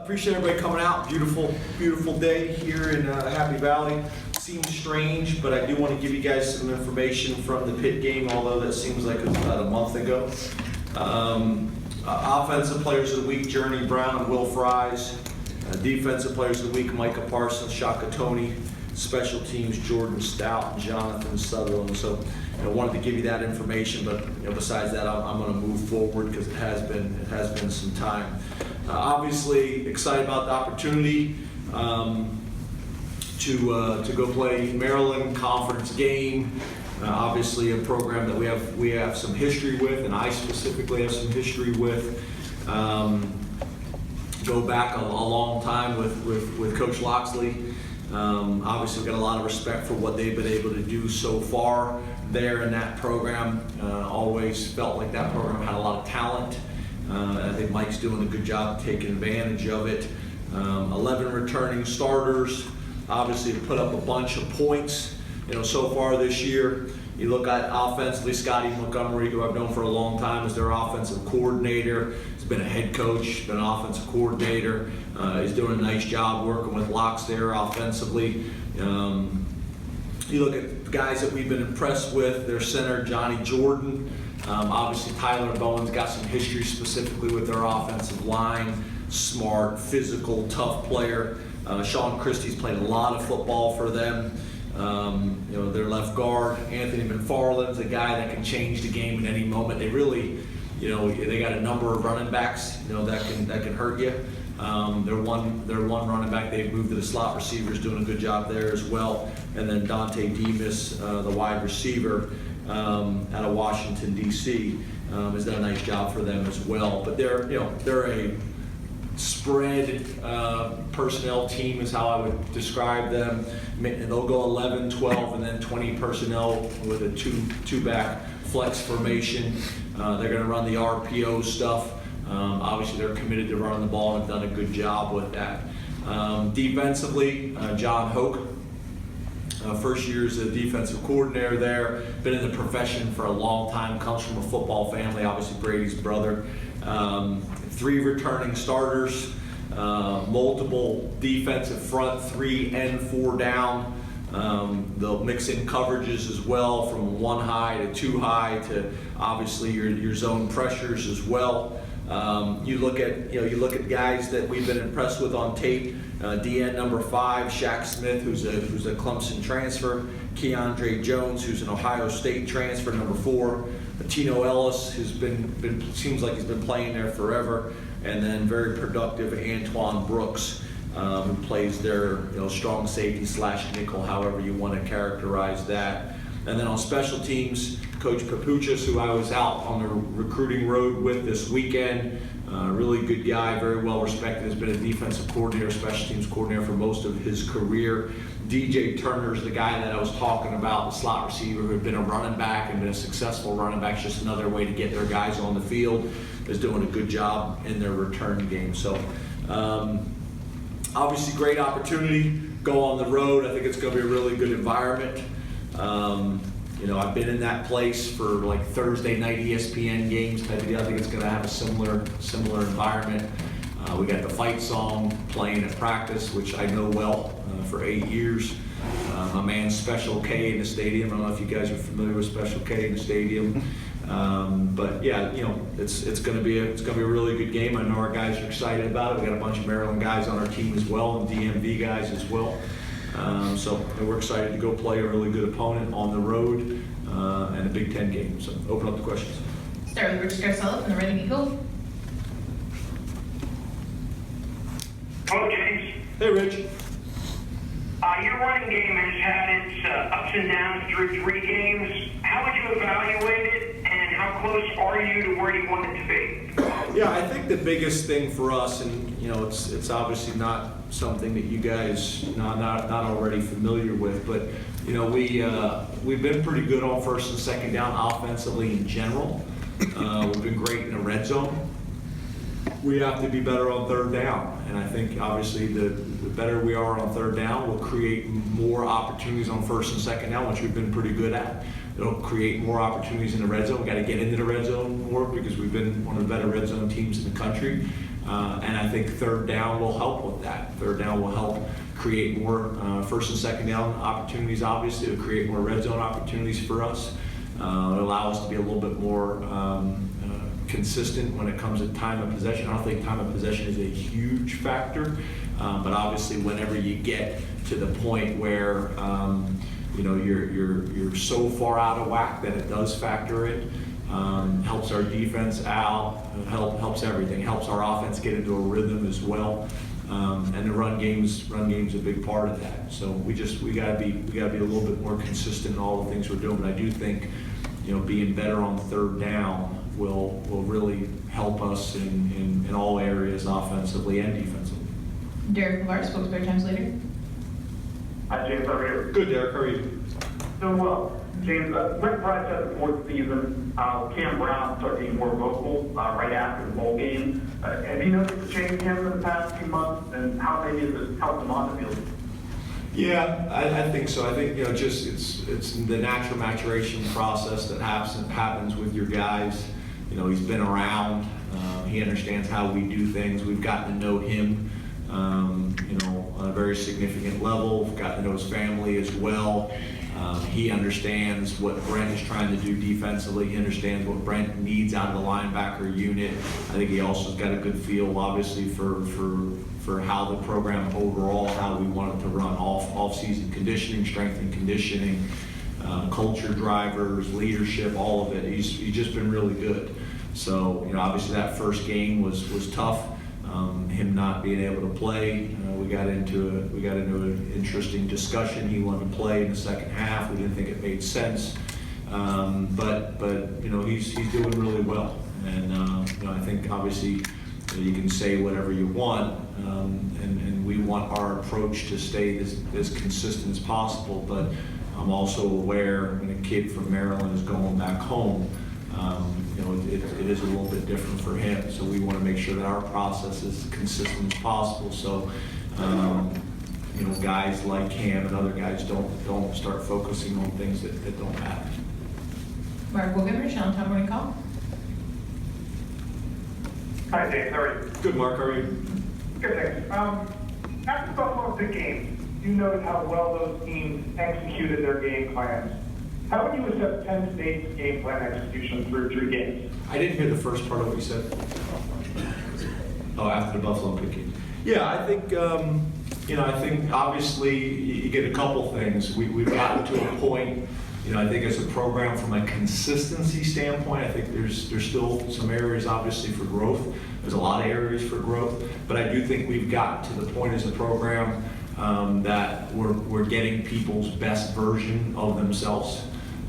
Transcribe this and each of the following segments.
Appreciate everybody coming out. Beautiful, beautiful day here in Happy Valley. Seems strange, but I do want to give you guys some information from the Pitt game, although that seems like it was about a month ago. Offensive Players of the Week, Journey Brown and Will Fries. Defensive Players of the Week, Micah Parsons, Shaka Tony. Special Teams, Jordan Stout, and Jonathan Sutherland. So, wanted to give you that information, but besides that, I'm going to move forward because it has been some time. Obviously, excited about the opportunity to go play Maryland conference game. Obviously, a program that we have some history with, and I specifically have some history with. Go back a long time with Coach Loxley. Obviously, we've got a lot of respect for what they've been able to do so far there in that program. Always felt like that program had a lot of talent. I think Mike's doing a good job taking advantage of it. 11 returning starters, obviously put up a bunch of points, so far this year. You look at offensively, Scotty Montgomery, who I've known for a long time, is their offensive coordinator. He's been a head coach, been an offensive coordinator. He's doing a nice job working with Locks there offensively. You look at guys that we've been impressed with, their center, Johnny Jordan. Obviously, Tyler Bowen's got some history specifically with their offensive line. Smart, physical, tough player. Sean Christie's played a lot of football for them. Their left guard, Anthony McFarland's a guy that can change the game at any moment. They really, they got a number of running backs, that can hurt you. Their one running back they've moved to the slot receiver is doing a good job there as well. And then Dante Demas, the wide receiver out of Washington D.C., has done a nice job for them as well. But they're a spread personnel team is how I would describe them. They'll go 11, 12, and then 20 personnel with a two-back flex formation. They're going to run the RPO stuff. Obviously, they're committed to running the ball and have done a good job with that. Defensively, John Hoke, first year as a defensive coordinator there, been in the profession for a long time, comes from a football family, obviously Brady's brother. 3 returning starters, multiple defensive front, 3 and 4 down. They'll mix in coverages as well, from 1 high to 2 high to obviously your zone pressures as well. You look at guys that we've been impressed with on tape. DN number 5, Shaq Smith, who's a Clemson transfer. Keandre Jones, who's an Ohio State transfer, number 4. Tino Ellis, who's seems like he's been playing there forever, and then very productive Antoine Brooks, who plays their strong safety / nickel, however you want to characterize that. And then on special teams, Coach Papuchas, who I was out on the recruiting road with this weekend, really good guy, very well respected, has been a defensive coordinator, special teams coordinator for most of his career. DJ Turner's the guy that I was talking about, the slot receiver who had been a running back and been a successful running back. It's just another way to get their guys on the field. Is doing a good job in their return game. So obviously great opportunity, go on the road. I think it's going to be a really good environment. I've been in that place for like Thursday night ESPN games type of deal. I think it's going to have a similar environment. We got the fight song playing at practice, which I know well for 8 years. My man Special K in the stadium. I don't know if you guys are familiar with Special K in the stadium, but yeah, it's going to be a really good game. I know our guys are excited about it. We got a bunch of Maryland guys on our team as well, and DMV guys as well. So we're excited to go play a really good opponent on the road and a Big Ten game. So open up the questions. Start with Rich Garcella from the Reading Eagle. Hello, James. Hey, Rich. Your running game has had its ups and downs through 3 games. How would you evaluate it, and how close are you to where you want it to be? Yeah, I think the biggest thing for us, and it's obviously not something that you guys not already familiar with, but we've been pretty good on first and second down offensively in general. We've been great in the red zone. We have to be better on third down, and I think obviously the better we are on third down, we'll create more opportunities on first and second down, which we've been pretty good at. It'll create more opportunities in the red zone. We've got to get into the red zone more because we've been one of the better red zone teams in the country. And I think third down will help with that. Third down will help create more first and second down opportunities, obviously. It'll create more red zone opportunities for us. It'll allow us to be a little bit more consistent when it comes to time of possession. I don't think time of possession is a huge factor, but obviously whenever you get to the point where you're so far out of whack that it does factor in. Helps our defense out, helps everything, helps our offense get into a rhythm as well, and the run game's a big part of that. So we gotta be a little bit more consistent in all the things we're doing. But I do think being better on third down will really help us in all areas, offensively and defensively. Derek Villar, Spokesbury Times leader. Hi, James. How are you? Good, Derek. How are you? Doing well. James, Brett Price had the fourth season. Cam Brown started being more vocal right after the bowl game. Have you noticed a change in him in the past few months, and how maybe has it helped him on the field? Yeah, I think so. I think just it's the natural maturation process that happens with your guys. He's been around. He understands how we do things. We've gotten to know him, on a very significant level. We've gotten to know his family as well. He understands what Brent is trying to do defensively. He understands what Brent needs out of the linebacker unit. I think he also has got a good feel, obviously, for how the program overall, how we want it to run, off-season conditioning, strength and conditioning, culture drivers, leadership, all of it. He's just been really good. So, obviously that first game was tough. Him not being able to play, we got into an interesting discussion. He wanted to play in the second half. We didn't think it made sense, but he's doing really well. And I think obviously you can say whatever you want, and we want our approach to stay as consistent as possible. But I'm also aware when a kid from Maryland is going back home. It is a little bit different for him, so we want to make sure that our process is consistent as possible. So, guys like Cam and other guys don't start focusing on things that don't matter. Mark Wilgummer, Channel 10 Morning Call. Hi, James. How are you? Good, Mark. How are you? Good, thanks. After the Buffalo big game, you noted how well those teams executed their game plans. How would you assess Penn State's game plan execution through 3 games? I didn't hear the first part of what you said. Oh, after the Buffalo picking. Yeah, I think I think obviously you get a couple things. We've gotten to a point. I think as a program, from a consistency standpoint, I think there's still some areas obviously for growth. There's a lot of areas for growth, but I do think we've got to the point as a program that we're getting people's best version of themselves.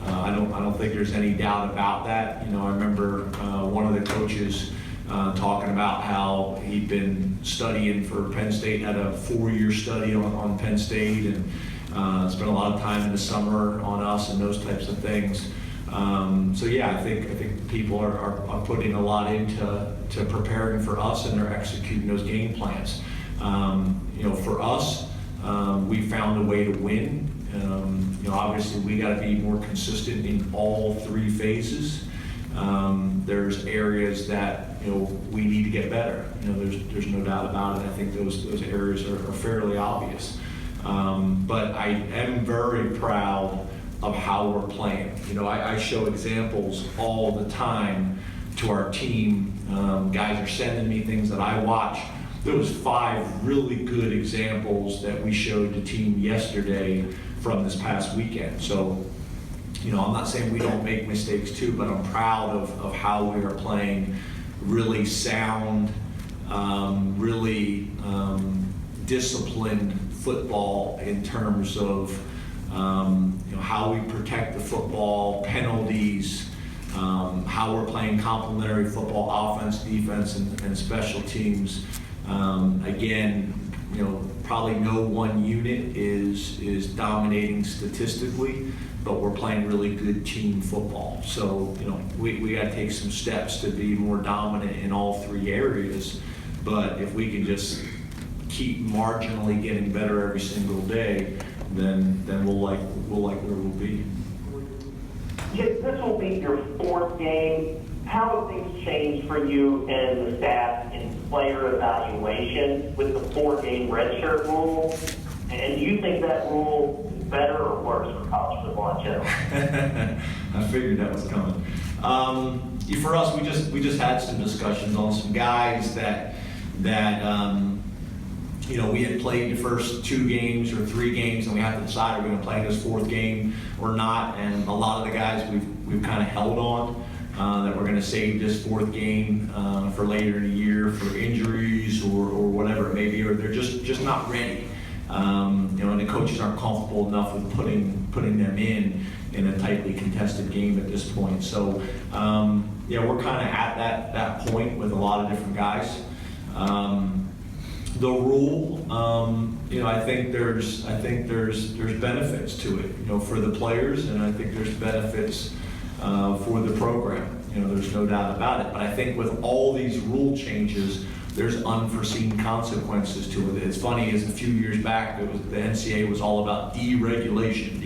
I don't think there's any doubt about that. I remember one of the coaches talking about how he'd been studying for Penn State, had a 4-year study on Penn State, and spent a lot of time in the summer on us and those types of things. So yeah, I think people are putting a lot into preparing for us, and they're executing those game plans. For us, we found a way to win. Obviously we got to be more consistent in all 3 phases. There's areas that we need to get better. There's no doubt about it. I think those areas are fairly obvious. But I am very proud of how we're playing. I show examples all the time to our team. Guys are sending me things that I watch. There was 5 really good examples that we showed the team yesterday from this past weekend. So, I'm not saying we don't make mistakes too, but I'm proud of how we are playing really sound, really disciplined football in terms of how we protect the football, penalties, how we're playing complementary football, offense, defense, and special teams. Again, probably no one unit is dominating statistically, but we're playing really good team football. So, we got to take some steps to be more dominant in all 3 areas. But if we can just keep marginally getting better every single day, then we'll like where we'll be. This will be your 4th game. How have things changed for you and the staff in player evaluation with the 4-game redshirt rule? And do you think that rule is better or worse for college football in general? I figured that was coming. For us, we just had some discussions on some guys that we had played the first 2 games or 3 games, and we have to decide are we going to play this 4th game or not. And a lot of the guys we've kind of held on that we're going to save this 4th game for later in the year for injuries or whatever it may be, or they're just not ready. And the coaches aren't comfortable enough with putting them in a tightly contested game at this point. So we're kind of at that point with a lot of different guys. The rule, I think there's benefits to it, for the players, and I think there's benefits for the program. There's no doubt about it. But I think with all these rule changes, there's unforeseen consequences to it. It's funny, as a few years back, the NCAA was all about deregulation.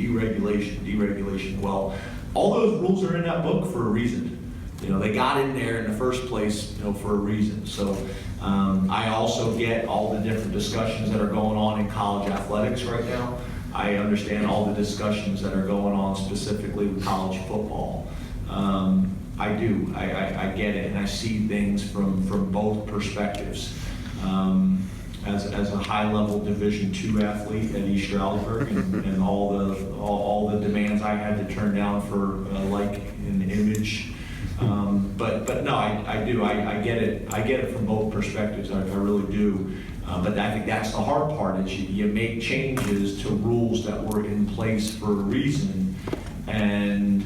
Well, all those rules are in that book for a reason. They got in there in the first place, for a reason. So I also get all the different discussions that are going on in college athletics right now. I understand all the discussions that are going on specifically with college football. I do. I get it, and I see things from both perspectives. As a high-level Division II athlete at East Stroudsburg, and all the demands I had to turn down for like an image. But no, I do. I get it. I get it from both perspectives. I really do. But I think that's the hard part, is you make changes to rules that were in place for a reason, and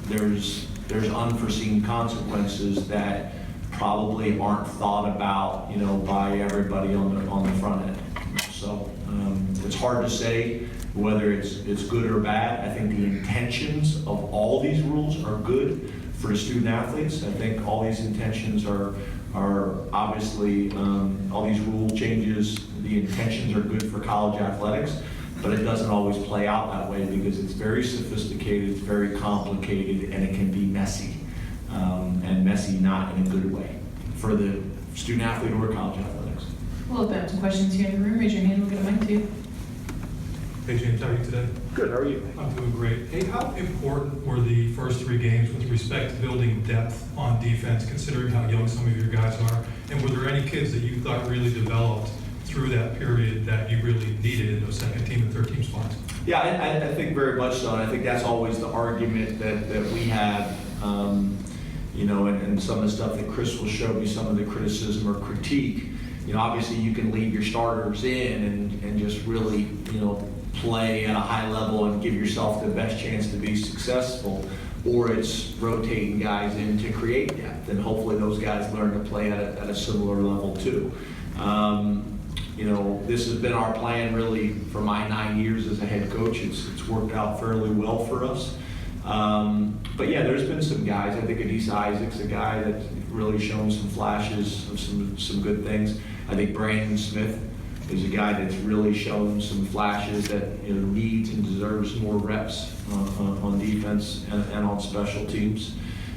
there's unforeseen consequences that probably aren't thought about, by everybody on the front end. So it's hard to say whether it's good or bad. I think the intentions of all these rules are good for the student athletes. I think all these intentions are obviously, all these rule changes, the intentions are good for college athletics, but it doesn't always play out that way because it's very sophisticated, it's very complicated, and it can be messy, and messy not in a good way for the student athlete or college athletics. We'll have some questions here in the room. Raise your hand, we'll get a mic to you. Hey James, how are you today? Good, how are you? I'm doing great. Hey, how important were the first 3 games with respect to building depth on defense, considering how young some of your guys are? And were there any kids that you thought really developed through that period that you really needed in those second team and third team spots? Yeah, I think very much so, and I think that's always the argument that we have, and some of the stuff that Chris will show me, some of the criticism or critique. Obviously you can leave your starters in and just really, play at a high level and give yourself the best chance to be successful, or it's rotating guys in to create depth, and hopefully those guys learn to play at a similar level too. This has been our plan really for my 9 years as a head coach. It's worked out fairly well for us. But yeah, there's been some guys. I think Anissa Isaac's a guy that's really shown some flashes of some good things. I think Brandon Smith is a guy that's really shown some flashes that needs and deserves more reps on defense and on special teams.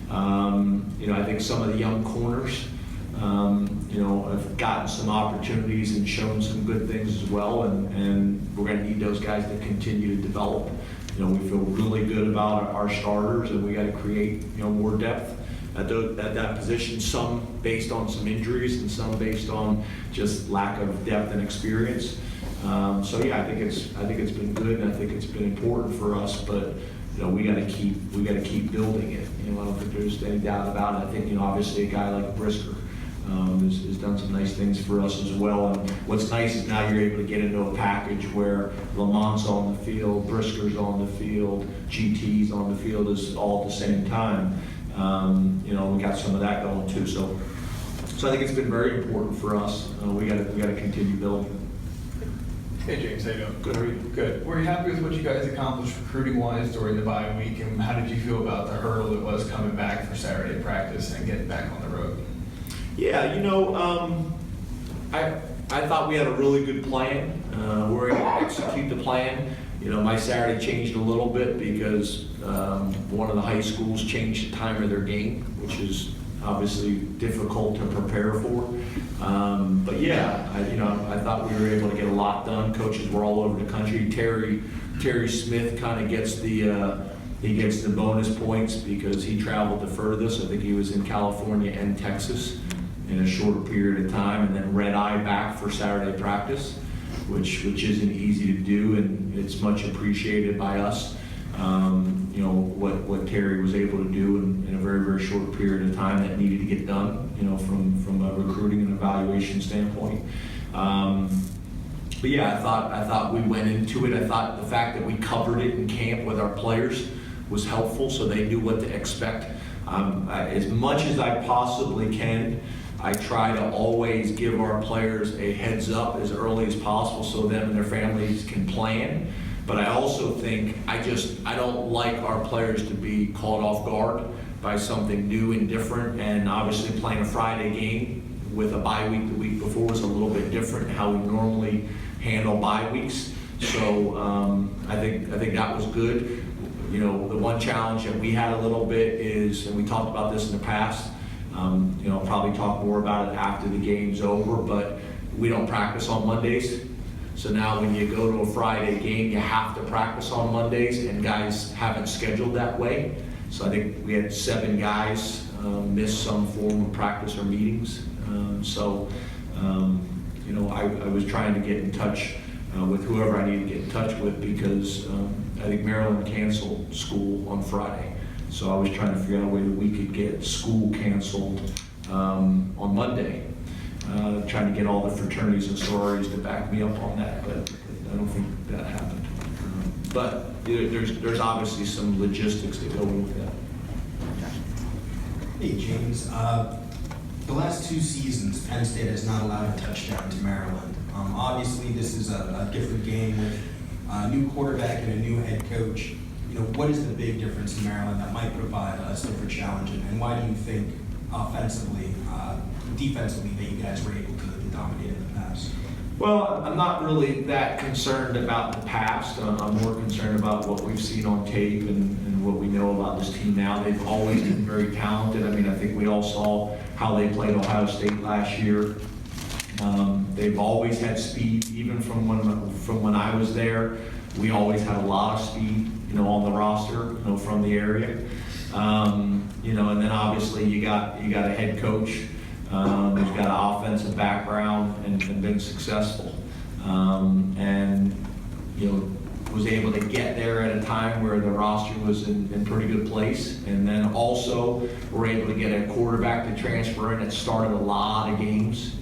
I think some of the young corners have gotten some opportunities and shown some good things as well, and we're going to need those guys to continue to develop. We feel really good about our starters, and we got to create more depth at that position, some based on some injuries and some based on just lack of depth and experience. So yeah, I think it's been good, and I think it's been important for us, but we got to keep building it. I don't think there's any doubt about it. I think obviously a guy like Brisker has done some nice things for us as well. And what's nice is now you're able to get into a package where Lamont's on the field, Brisker's on the field, GT's on the field, is all at the same time. We got some of that going too. So I think it's been very important for us. We got to continue building. Hey James, how you doing? Good, how are you? Good. Were you happy with what you guys accomplished recruiting-wise during the bye week, and how did you feel about the hurdle it was coming back for Saturday practice and getting back on the road? Yeah, I thought we had a really good plan. We're able to execute the plan. My Saturday changed a little bit because one of the high schools changed the time of their game, which is obviously difficult to prepare for. I thought we were able to get a lot done. Coaches were all over the country. Terry Smith kind of gets the bonus points because he traveled the furthest. I think he was in California and Texas in a shorter period of time, and then red eye back for Saturday practice, which isn't easy to do, and it's much appreciated by us. What Terry was able to do in a very, very short period of time that needed to get done, from a recruiting and evaluation standpoint. But yeah, I thought we went into it. I thought the fact that we covered it in camp with our players was helpful, so they knew what to expect. As much as I possibly can, I try to always give our players a heads up as early as possible so them and their families can plan. But I also think I don't like our players to be caught off guard by something new and different. And obviously playing a Friday game with a bye week the week before was a little bit different than how we normally handle bye weeks. So I think that was good. The one challenge that we had a little bit is, and we talked about this in the past, I'll probably talk more about it after the game's over, but we don't practice on Mondays. So now when you go to a Friday game, you have to practice on Mondays, and guys haven't scheduled that way. So I think we had 7 guys miss some form of practice or meetings. I was trying to get in touch with whoever I need to get in touch with because I think Maryland canceled school on Friday. So I was trying to figure out a way that we could get school canceled on Monday. Trying to get all the fraternities and sororities to back me up on that, but I don't think that happened. But there's obviously some logistics that go in with that. Hey, James. The last 2 seasons, Penn State has not allowed a touchdown to Maryland. Obviously, this is a different game with a new quarterback and a new head coach. What is the big difference in Maryland that might provide a different challenge, and why do you think defensively, that you guys were able to dominate in the past? Well, I'm not really that concerned about the past. I'm more concerned about what we've seen on tape and what we know about this team now. They've always been very talented. I think we all saw how they played Ohio State last year. They've always had speed, even from when I was there. We always had a lot of speed, on the roster, from the area. And then obviously you got a head coach who's got an offensive background and been successful. Was able to get there at a time where the roster was in pretty good place. And then also we're able to get a quarterback to transfer in that started a lot of games.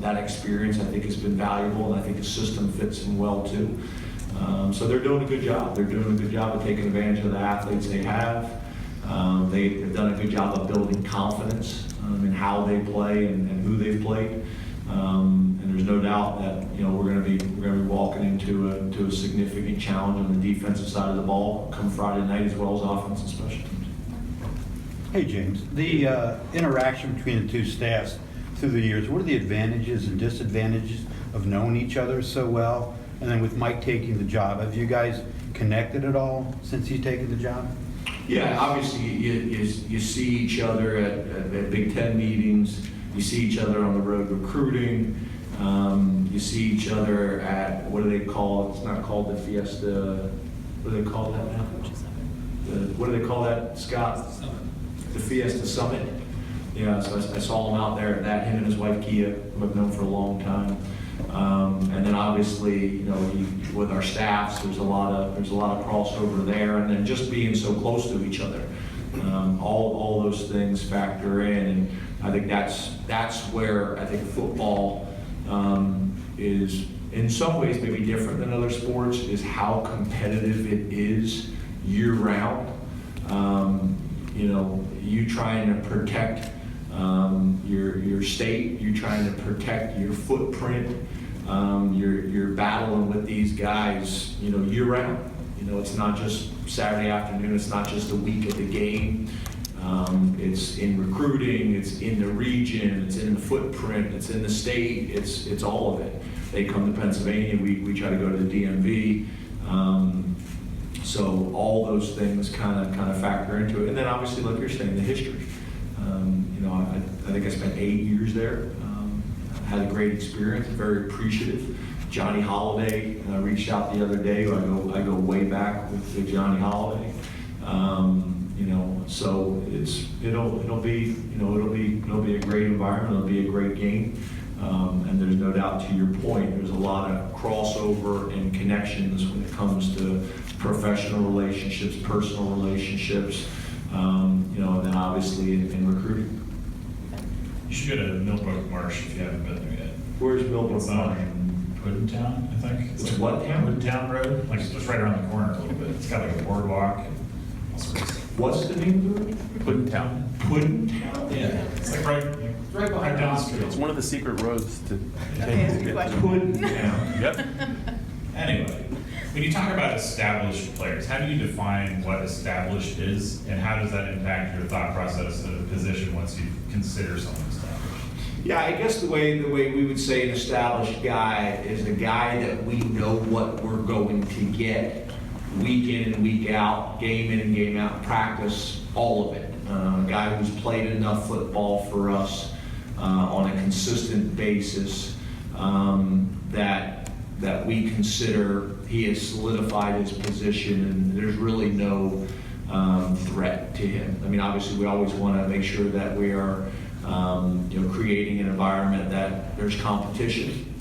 That experience I think has been valuable, and I think the system fits him well too. So they're doing a good job. They're doing a good job of taking advantage of the athletes they have. They've done a good job of building confidence in how they play and who they've played. And there's no doubt that we're going to be walking into a significant challenge on the defensive side of the ball come Friday night, as well as offense and special teams. Hey James, the interaction between the 2 staffs through the years, what are the advantages and disadvantages of knowing each other so well? And then with Mike taking the job, have you guys connected at all since he's taken the job? Yeah, obviously you see each other at Big Ten meetings. You see each other on the road recruiting. You see each other at, what do they call it? It's not called the Fiesta. What do they call that now? What do they call that, Scott? The Fiesta Summit. Yeah, so I saw him out there at that, him and his wife Kia, who I've known for a long time. And then obviously, with our staffs, there's a lot of crossover there, and then just being so close to each other, all those things factor in, and I think that's where I think football is in some ways maybe different than other sports, is how competitive it is year round. You trying to protect your state, you're trying to protect your footprint. You're battling with these guys, year round. It's not just Saturday afternoon. It's not just the week of the game. It's in recruiting. It's in the region. It's in the footprint. It's in the state. It's all of it. They come to Pennsylvania. We try to go to the DMV. So all those things kind of factor into it. And then obviously, like you're saying, the history. I think I spent 8 years there. had a great experience, very appreciative. Johnny Holiday reached out the other day. I go way back with Johnny Holiday. You know, so it'll be a great environment. It'll be a great game. And there's no doubt, to your point, there's a lot of crossover and connections when it comes to professional relationships, personal relationships, you know, and then obviously in recruiting. You should go to Millbrook Marsh if you haven't been there yet. Where's Millbrook It's Marsh? on Puddintown, I think. It's what town? Puddintown Road, like it's just right around the corner a little bit. It's got like a boardwalk and all sorts of stuff. What's the name of it? Puddintown. Puddintown? Yeah. It's like right down the street. It's one of the secret roads to Puddintown. Yep. Anyway, when you talk about established players, how do you define what established is, and how does that impact your thought process of the position once you consider someone established? Yeah, I guess the way we would say an established guy is a guy that we know what we're going to get week in and week out, game in and game out, practice, all of it. A guy who's played enough football for us on a consistent basis that we consider he has solidified his position, and there's really no threat to him. I mean, obviously, we always want to make sure that we are creating an environment that there's competition.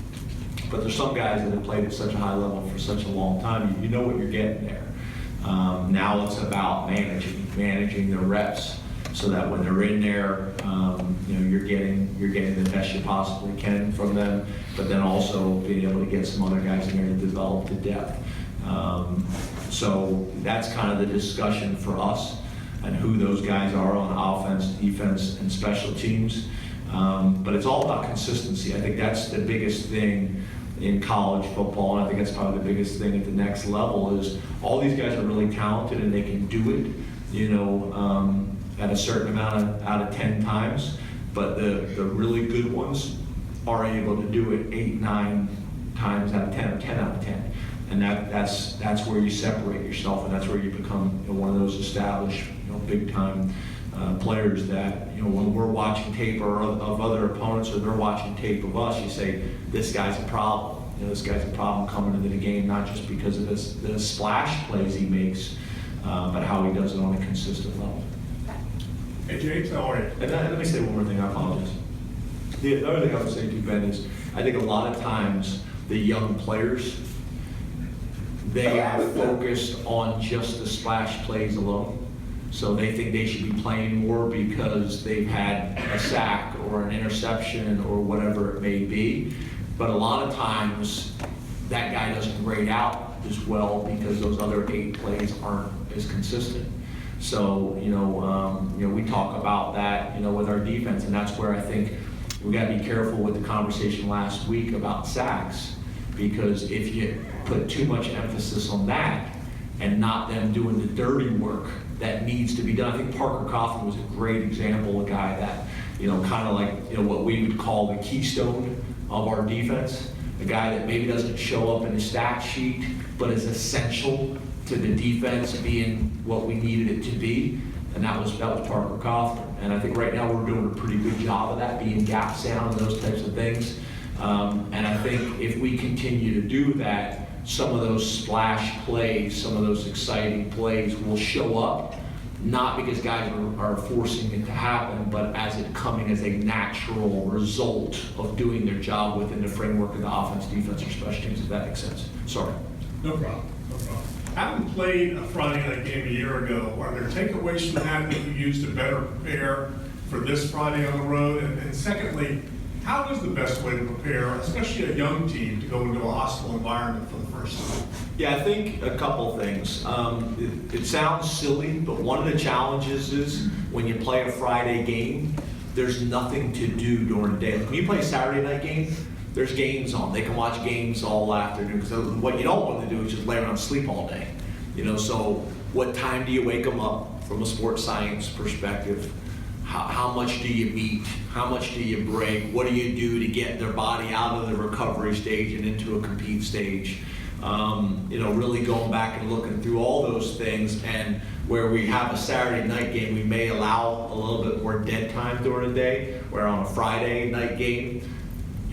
But there's some guys that have played at such a high level for such a long time, you know what you're getting there. Now it's about managing the reps so that when they're in there, you're getting the best you possibly can from them, but then also being able to get some other guys in there to develop the depth. So that's kind of the discussion for us and who those guys are on offense, defense, and special teams. But it's all about consistency. I think that's the biggest thing in college football, and I think that's probably the biggest thing at the next level is all these guys are really talented and they can do it, at a certain amount out of 10 times, but the really good ones are able to do it 8, 9 times out of 10 or 10 out of 10. And that's where you separate yourself, and that's where you become one of those established, big time players that, when we're watching tape of other opponents or they're watching tape of us, you say, this guy's a problem. This guy's a problem coming into the game, not just because of the splash plays he makes, but how he does it on a consistent level. Hey James, how are you? And let me say one more thing, I apologize. The other thing I would say to Ben is, I think a lot of times the young players, they are focused on just the splash plays alone. So they think they should be playing more because they've had a sack or an interception or whatever it may be. But a lot of times that guy doesn't grade out as well because those other 8 plays aren't as consistent. So, we talk about that, with our defense, and that's where I think we got to be careful with the conversation last week about sacks, because if you put too much emphasis on that and not them doing the dirty work that needs to be done. I think Parker Coughlin was a great example, a guy that, kind of like, what we would call the keystone of our defense, a guy that maybe doesn't show up in the stat sheet, but is essential to the defense being what we needed it to be, and that was Parker Coughlin. And I think right now we're doing a pretty good job of that, being gap sound and those types of things. And I think if we continue to do that, some of those splash plays, some of those exciting plays will show up, not because guys are forcing it to happen, but as it coming as a natural result of doing their job within the framework of the offense, defense, or special teams, if that makes sense. Sorry. No problem. Having played a Friday night game a year ago, are there takeaways from that you used to better prepare for this Friday on the road? And secondly, how is the best way to prepare, especially a young team, to go into a hostile environment for the first time? Yeah, I think a couple things. It sounds silly, but one of the challenges is when you play a Friday game, there's nothing to do during the day. When you play a Saturday night game, there's games on. They can watch games all afternoon. So what you don't want to do is just lay around and sleep all day. So what time do you wake them up from a sports science perspective? How much do you meet? How much do you break? What do you do to get their body out of the recovery stage and into a compete stage? Really going back and looking through all those things, and where we have a Saturday night game, we may allow a little bit more dead time during the day, where on a Friday night game,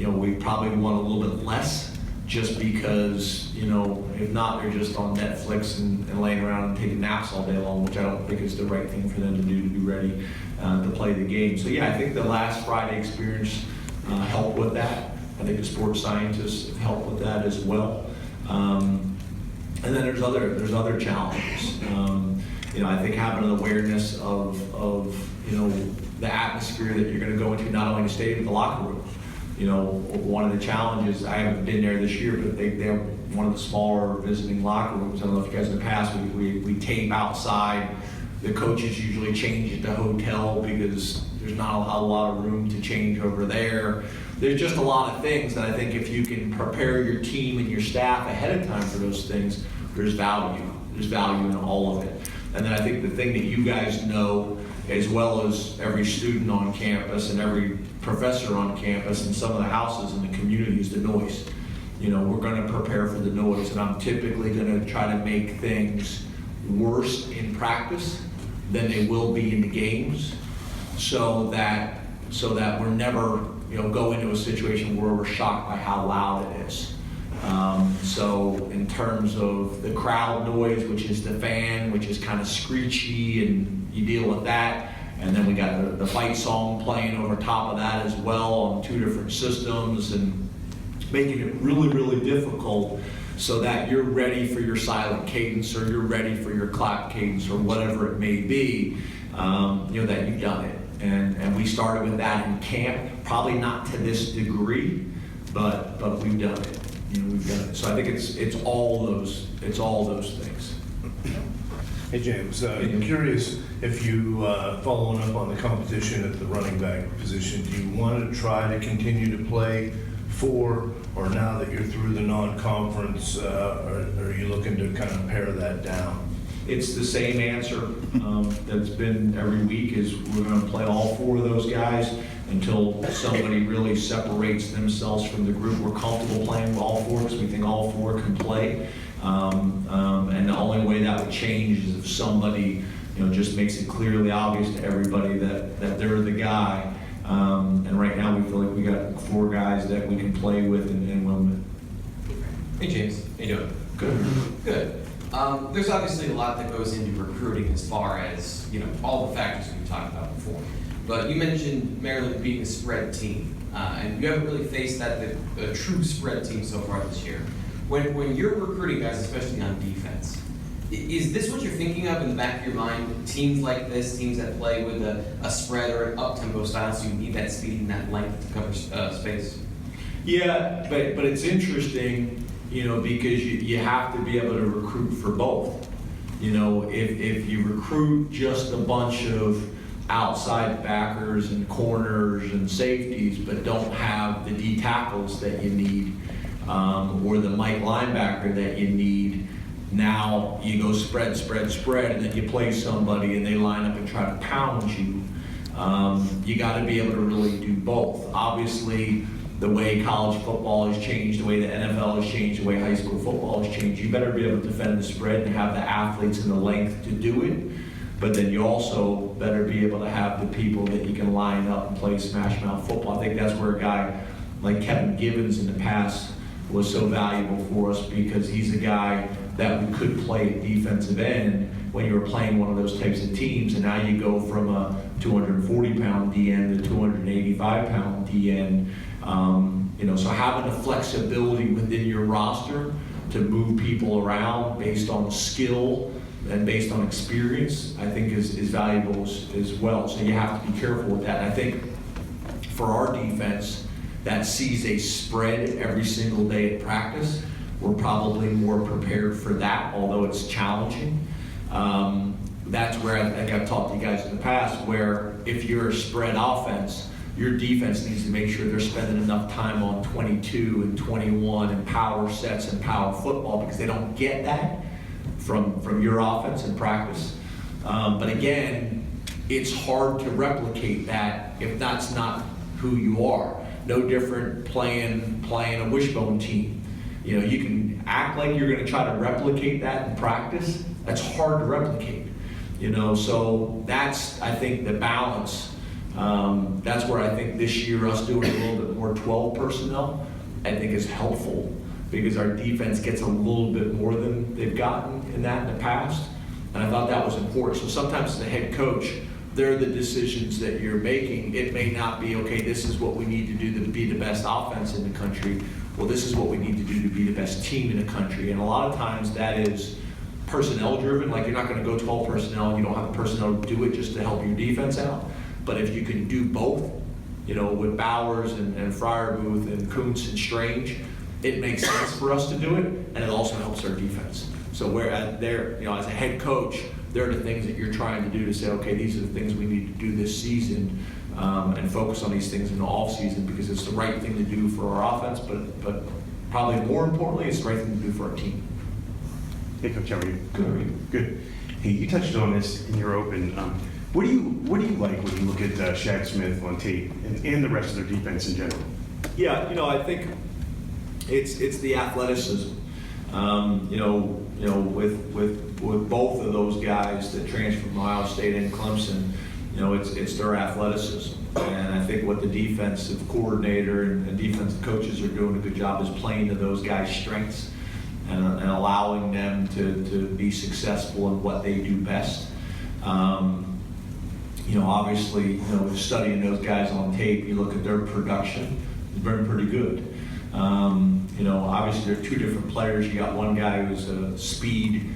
we probably want a little bit less, just because, if not, they're just on Netflix and laying around and taking naps all day long, which I don't think is the right thing for them to do to be ready to play the game. So yeah, I think the last Friday experience helped with that. I think the sports scientists have helped with that as well. And then there's other challenges. I think having an awareness of the atmosphere that you're going to go into, not only the stadium, but the locker room. One of the challenges, I haven't been there this year, but they have one of the smaller visiting locker rooms. I don't know if you guys in the past, we tape outside. The coaches usually change at the hotel because there's not a lot of room to change over there. There's just a lot of things that I think if you can prepare your team and your staff ahead of time for those things, there's value. There's value in all of it. And then I think the thing that you guys know, as well as every student on campus and every professor on campus and some of the houses in the community, is the noise. We're going to prepare for the noise, and I'm typically going to try to make things worse in practice than they will be in the games, so that we're never go into a situation where we're shocked by how loud it is. So in terms of the crowd noise, which is the fan, which is kind of screechy, and you deal with that, and then we got the fight song playing over top of that as well on 2 different systems, and making it really, really difficult so that you're ready for your silent cadence, or you're ready for your clap cadence, or whatever it may be, that you've done it. And we started with that in camp, probably not to this degree, but we've done it. We've done it. So I think it's all those things. Hey James, curious if you, following up on the competition at the running back position, do you want to try to continue to play 4, or now that you're through the non-conference, are you looking to kind of pare that down? It's the same answer that's been every week, is we're going to play all 4 of those guys until somebody really separates themselves from the group. We're comfortable playing with all 4 because we think all 4 can play. And the only way that would change is if somebody just makes it clearly obvious to everybody that they're the guy. And right now we feel like we got 4 guys that we can play with and win with. Hey James, how you doing? Good. Good. There's obviously a lot that goes into recruiting as far as, all the factors that we talked about before. But you mentioned Maryland being a spread team, and you haven't really faced a true spread team so far this year. When you're recruiting guys, especially on defense, is this what you're thinking of in the back of your mind? Teams like this, teams that play with a spread or an up-tempo style, so you need that speed and that length to cover space? Yeah, but it's interesting, because you have to be able to recruit for both. If you recruit just a bunch of outside backers and corners and safeties, but don't have the D tackles that you need, or the Mike linebacker that you need, now you go spread, and then you play somebody and they line up and try to pound you. You got to be able to really do both. Obviously, the way college football has changed, the way the NFL has changed, the way high school football has changed, you better be able to defend the spread and have the athletes and the length to do it. But then you also better be able to have the people that you can line up and play smash mouth football. I think that's where a guy like Kevin Gibbons in the past was so valuable for us, because he's a guy that we could play at defensive end when you were playing one of those types of teams, and now you go from a 240-pound DN to 285-pound DN. So having the flexibility within your roster to move people around based on skill and based on experience, I think is valuable as well. So you have to be careful with that. And I think for our defense that sees a spread every single day at practice, we're probably more prepared for that, although it's challenging. That's where I think I've talked to you guys in the past, where if you're a spread offense, your defense needs to make sure they're spending enough time on 22 and 21 and power sets and power football, because they don't get that from your offense in practice. But again, it's hard to replicate that if that's not who you are. No different playing a wishbone team. You can act like you're going to try to replicate that in practice. That's hard to replicate. So that's, I think, the balance That's where I think this year us doing a little bit more 12 personnel, I think is helpful because our defense gets a little bit more than they've gotten in the past. And I thought that was important. So sometimes as a head coach, they're the decisions that you're making. It may not be, okay, this is what we need to do to be the best offense in the country. Well, this is what we need to do to be the best team in the country. And a lot of times that is personnel driven. Like you're not going to go 12 personnel and you don't have the personnel to do it just to help your defense out. But if you can do both, you know, with Bowers and Fryerbooth and Kuntz and Strange, it makes sense for us to do it, and it also helps our defense. So where they're, you know, as a head coach, they're the things that you're trying to do to say, okay, these are the things we need to do this season, and focus on these things in the off season because it's the right thing to do for our offense, but probably more importantly, it's the right thing to do for our team. Hey, Coach, how are you? Good, how are you? Good. Hey, you touched on this in your open. What do you like when you look at Shaq Smith on tape and the rest of their defense in general? Yeah, you know, I think it's the athleticism. With both of those guys that transferred from Ohio State and Clemson, you know, it's their athleticism. And I think what the defensive coordinator and defensive coaches are doing a good job is playing to those guys' strengths and allowing them to be successful in what they do best. Obviously, studying those guys on tape, you look at their production, it's been pretty good. Obviously, there are two different players. You got one guy who's a speed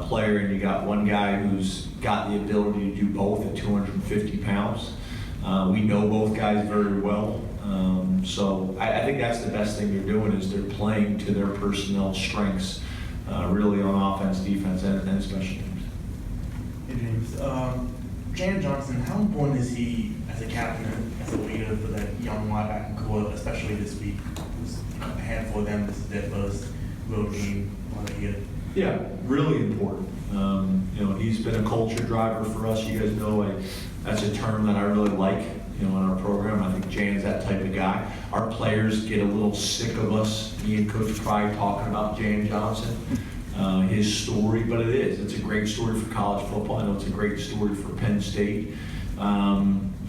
player, and you got one guy who's got the ability to do both at 250 pounds. We know both guys very well. So I think that's the best thing they're doing is they're playing to their personnel strengths, really on offense, defense, and special teams. Hey, James. Jan Johnson, how important is he as a captain, as a leader for that young linebacking core, especially this week? There's a handful of them. This is their first road game on the year. Yeah, really important. He's been a culture driver for us. You guys know that's a term that I really like, in our program. I think Jan's that type of guy. Our players get a little sick of us, me and Coach Pride, talking about Jan Johnson, his story, but it's a great story for college football. I know it's a great story for Penn State.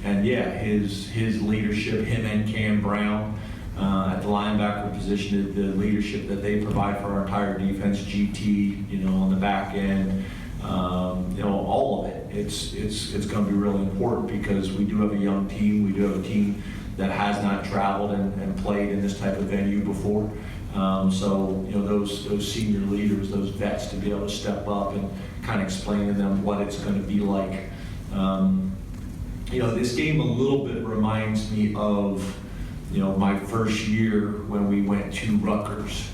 His leadership, him and Cam Brown, at the linebacker position, the leadership that they provide for our entire defense, GT, on the back end, all of it. It's going to be really important because we do have a young team. We do have a team that has not traveled and played in this type of venue before. Those senior leaders, those vets, to be able to step up and kind of explain to them what it's going to be like. This game a little bit reminds me of my first year when we went to Rutgers,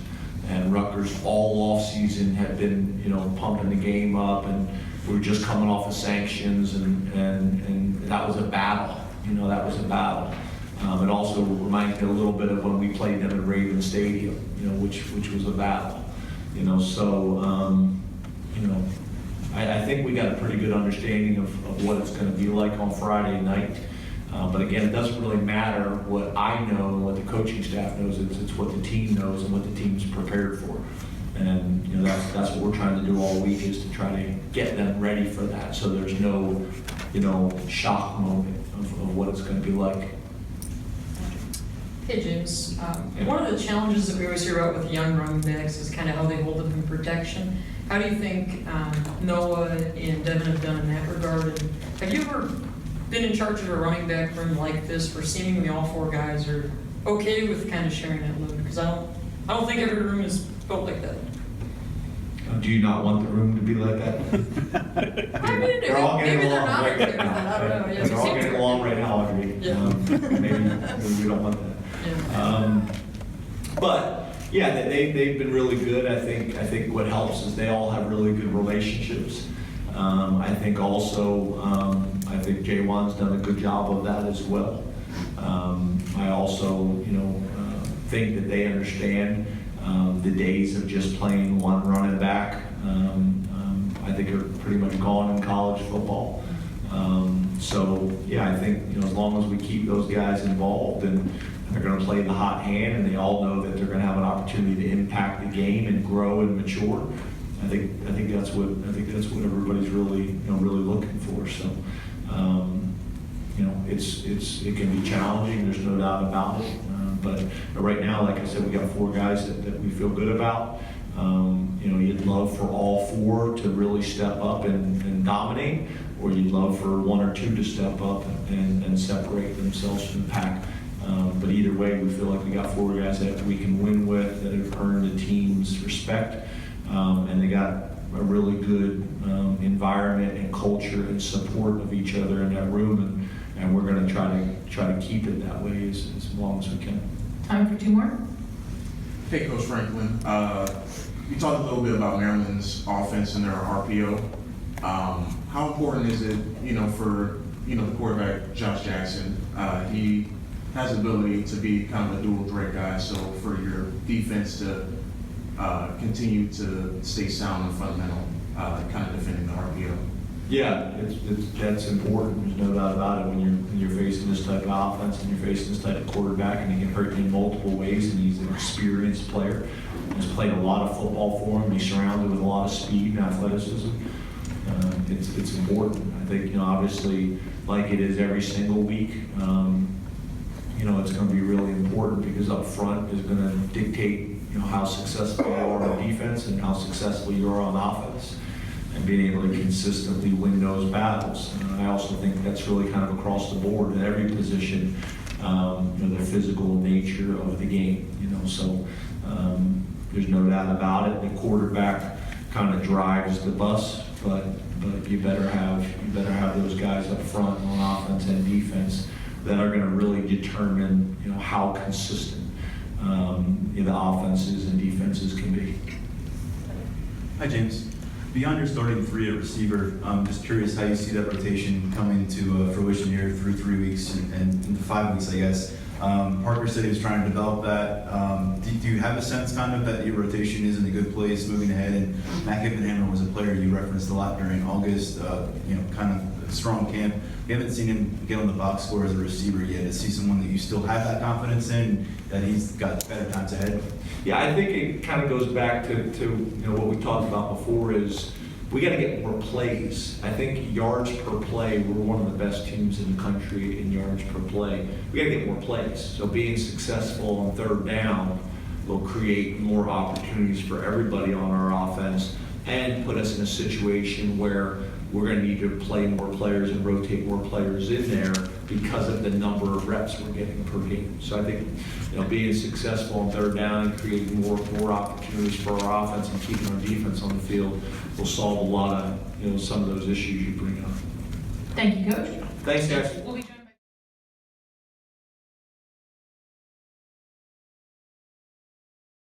and Rutgers all off season had been, pumping the game up, and we were just coming off of sanctions, and that was a battle. That was a battle. It also reminds me a little bit of when we played them at Raven Stadium, which was a battle. I think we got a pretty good understanding of what it's going to be like on Friday night. But again, it doesn't really matter what I know and what the coaching staff knows. It's what the team knows and what the team's prepared for. And that's what we're trying to do all week is to try to get them ready for that. So there's no, shock moment of what it's going to be like. Hey, James. One of the challenges that we always hear about with young running backs is kind of how they hold up in protection. How do you think Noah and Devin have done in that regard? And have you ever been in charge of a running back room like this where seemingly all four guys are okay with kind of sharing that load? Because I don't think every room is built like that. Do you not want the room to be like that? I mean, they're all maybe getting they're along not right okay with now. that. I don't know. Yes, They're all getting along right now, I agree. Yeah. Maybe we don't want that. Yeah. But yeah, they've been really good. I think what helps is they all have really good relationships. I think also, I think Jaywan's done a good job of that as well. I also, think that they understand the days of just playing one running back. I think are pretty much gone in college football. I think as long as we keep those guys involved and they're going to play the hot hand, and they all know that they're going to have an opportunity to impact the game and grow and mature. I think that's what everybody's really really looking for. So, it can be challenging, there's no doubt about it. But right now, like I said, we got 4 guys that we feel good about. You'd love for all 4 to really step up and dominate, or you'd love for 1 or 2 to step up and separate themselves from the pack. But either way, we feel like we got 4 guys that we can win with, that have earned the team's respect, and they got a really good environment and culture and support of each other in that room, and we're going to try to keep it that way as long as we can. Time for 2 more. Hey, Coach Franklin. You talked a little bit about Maryland's offense and their RPO. How important is it, for the quarterback Josh Jackson? He has the ability to be kind of a dual threat guy. So for your defense to continue to stay sound and fundamental, kind of defending the RPO. Yeah, that's important. There's no doubt about it. When you're facing this type of offense and you're facing this type of quarterback, and he can hurt you in multiple ways, and he's an experienced player. He's played a lot of football for him. He's surrounded with a lot of speed and athleticism. It's important. I think, obviously, like it is every single week, it's going to be really important, because up front is going to dictate, how successful you are on defense and how successful you are on offense, and being able to consistently win those battles. I also think that's really kind of across the board in every position, the physical nature of the game, so there's no doubt about it. The quarterback kind of drives the bus, but you better have those guys up front on offense and defense that are going to really determine, how consistent the offenses and defenses can be. Hi, James. Beyond your starting 3 at receiver, I'm just curious how you see that rotation coming to fruition here through 3 weeks and into 5 weeks, I guess. Parker said he was trying to develop that. Do you have a sense kind of that your rotation is in a good place moving ahead? And Matt Kippenhammer was a player you referenced a lot during August, kind of a strong camp. We haven't seen him get on the box score as a receiver yet. Is he someone that you still have that confidence in, that he's got better times ahead? Yeah, I think it kind of goes back to what we talked about before, is we got to get more plays. I think yards per play, we're one of the best teams in the country in yards per play. We got to get more plays. So being successful on 3rd down will create more opportunities for everybody on our offense, and put us in a situation where we're going to need to play more players and rotate more players in there because of the number of reps we're getting per game. So I think, being successful on 3rd down and creating more opportunities for our offense and keeping our defense on the field will solve a lot of, some of those issues you bring up. Thank you, Coach. Thanks, guys.